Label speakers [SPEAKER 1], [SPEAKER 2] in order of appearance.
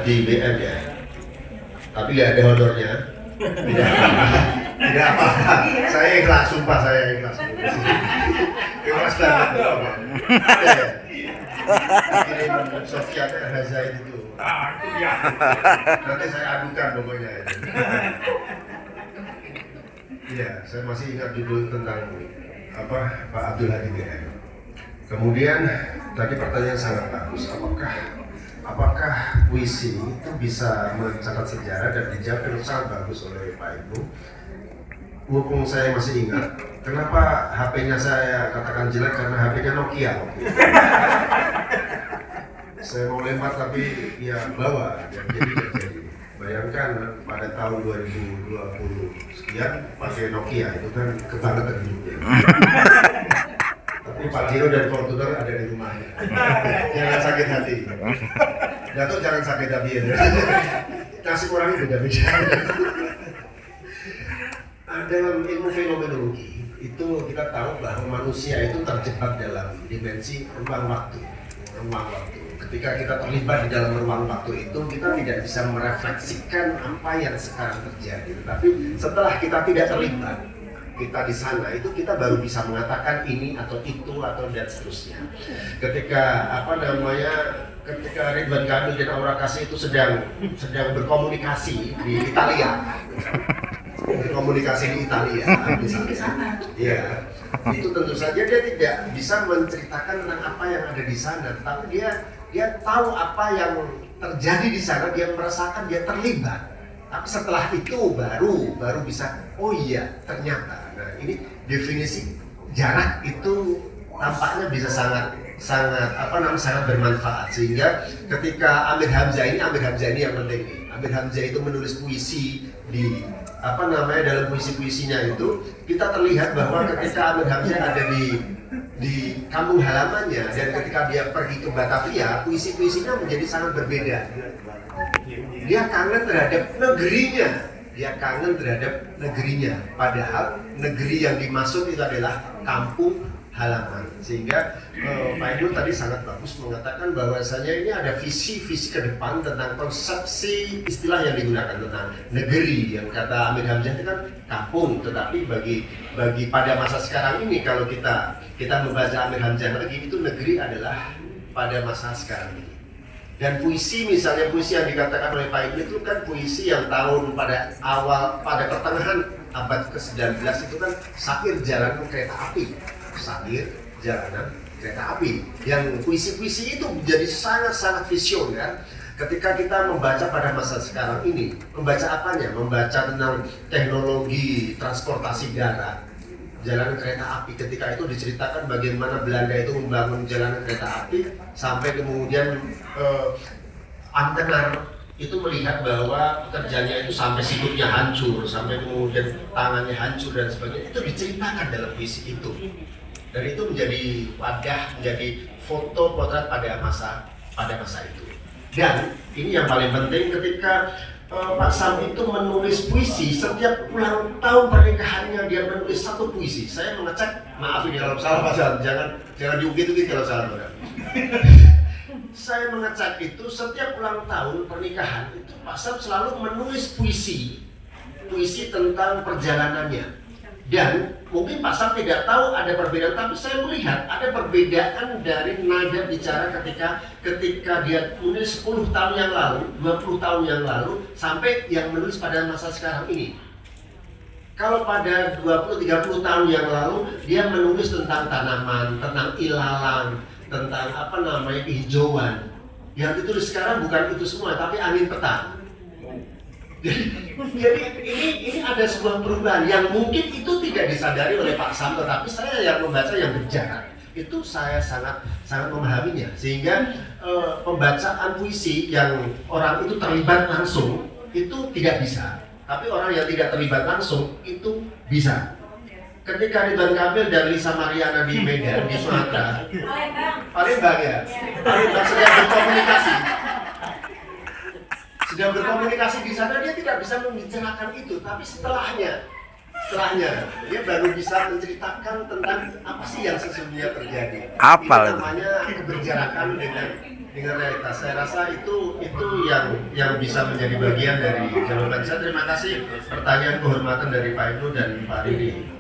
[SPEAKER 1] di BM ya, tapi nggak ada honornya. Tidak apa, saya ikhlas, sumpah saya ikhlas. Ikhlas banget. Ada ya? Kirim Sofyan Hazain itu. Nanti saya adukan pokoknya. Iya, saya masih ingat judul tentang apa Pak Abdul Hadi BM. Kemudian tadi pertanyaan sangat bagus, apakah puisi itu bisa mencatat sejarah, dan dijawab dengan sangat bagus oleh Pak Ibu. Mumpung saya masih ingat, kenapa HP-nya saya katakan jelek, karena HP-nya Nokia. Saya mau lempar tapi ya bawa, jadi. Bayangkan pada tahun 2020 sekian pakai Nokia, itu kan kebangetan hidupnya. Tapi Pak Giro dan Fortuner ada di rumahnya. Jangan sakit hati. Datuk jangan sakit hati ya. Nasib orang itu beda-beda. Dalam ilmu fenomenologi itu kita tahu bahwa manusia itu terjebak dalam dimensi ruang waktu. Ketika kita terlibat di dalam ruang waktu itu, kita tidak bisa merefleksikan apa yang sekarang terjadi. Tetapi setelah kita tidak terlibat, kita di sana itu kita baru bisa mengatakan ini atau itu atau dan seterusnya. Ketika ketika Ridwan Kamil dan Aura Kasih itu sedang berkomunikasi di Italia. Misalnya. Iya. Itu tentu saja dia tidak bisa menceritakan tentang apa yang ada di sana, tetapi dia tahu apa yang terjadi di sana, dia merasakan, dia terlibat. Tapi setelah itu baru bisa, oh iya ternyata. Nah, ini definisi jarak itu tampaknya bisa sangat bermanfaat, sehingga ketika Amir Hamzah ini yang penting nih. Amir Hamzah itu menulis puisi di dalam puisi-puisinya itu kita terlihat bahwa ketika Amir Hamzah ada di kampung halamannya, dan ketika dia pergi ke Batavia, puisi-puisinya menjadi sangat berbeda. Dia kangen terhadap negerinya, padahal negeri yang dimaksud itu adalah kampung halaman. Sehingga Pak Ibu tadi sangat bagus mengatakan bahwasanya ini ada visi ke depan tentang konsepsi istilah yang digunakan tentang negeri, yang kata Amir Hamzah itu kan kampung, tetapi bagi pada masa sekarang ini, kalau kita membaca Amir Hamzah lagi, itu negeri adalah pada masa sekarang ini. Dan puisi, misalnya puisi yang dikatakan oleh Pak Ibu itu kan puisi yang pada pertengahan abad ke-19 itu kan syair jalanan kereta api, yang puisi-puisi itu menjadi sangat-sangat visioner. Ketika kita membaca pada masa sekarang ini, membaca apanya? Membaca tentang teknologi transportasi darat, jalanan kereta api. Ketika itu diceritakan bagaimana Belanda itu membangun jalanan kereta api, sampai kemudian Antenar itu melihat bahwa pekerjaannya itu sampai sikutnya hancur, sampai kemudian tangannya hancur dan sebagainya. Itu diceritakan dalam puisi itu. Dan itu menjadi wadah, menjadi foto potret pada masa itu. Dan ini yang paling penting, ketika Pak Sam itu menulis puisi, setiap ulang tahun pernikahannya dia menulis satu puisi. Saya mengecek, maaf ini kalau salah Pak Sam, jangan diungkit-ungkit kalau salah Pak. Saya mengecek itu setiap ulang tahun pernikahan itu Pak Sam selalu menulis puisi tentang perjalanannya. Dan mungkin Pak Sam tidak tahu ada perbedaan, tapi saya melihat ada perbedaan dari nada bicara ketika dia menulis 10 tahun yang lalu, 20 tahun yang lalu, sampai yang menulis pada masa sekarang ini. Kalau pada 20-30 tahun yang lalu, dia menulis tentang tanaman, tentang ilalang, tentang kehijauan. Yang ditulis sekarang bukan itu semua, tapi angin petang. Jadi ini ada sebuah perubahan yang mungkin itu tidak disadari oleh Pak Sam, tetapi saya yang membaca yang berjarak itu saya sangat memahaminya, sehingga pembacaan puisi yang orang itu terlibat langsung itu tidak bisa, tapi orang yang tidak terlibat langsung itu bisa. Ketika Ridwan Kamil dan Lisa Mariana di Medan, di Sumatera, Palembang ya, Palembang sedang berkomunikasi di sana, dia tidak bisa membicarakan itu, tapi setelahnya dia baru bisa menceritakan tentang apa sih yang sesungguhnya terjadi.
[SPEAKER 2] Apa
[SPEAKER 1] itu namanya keberjarakan dengan dengan realitas. Saya rasa itu yang bisa menjadi bagian dari jawaban saya. Terima kasih pertanyaan kehormatan dari Pak Ibnu dan Pak Ridi.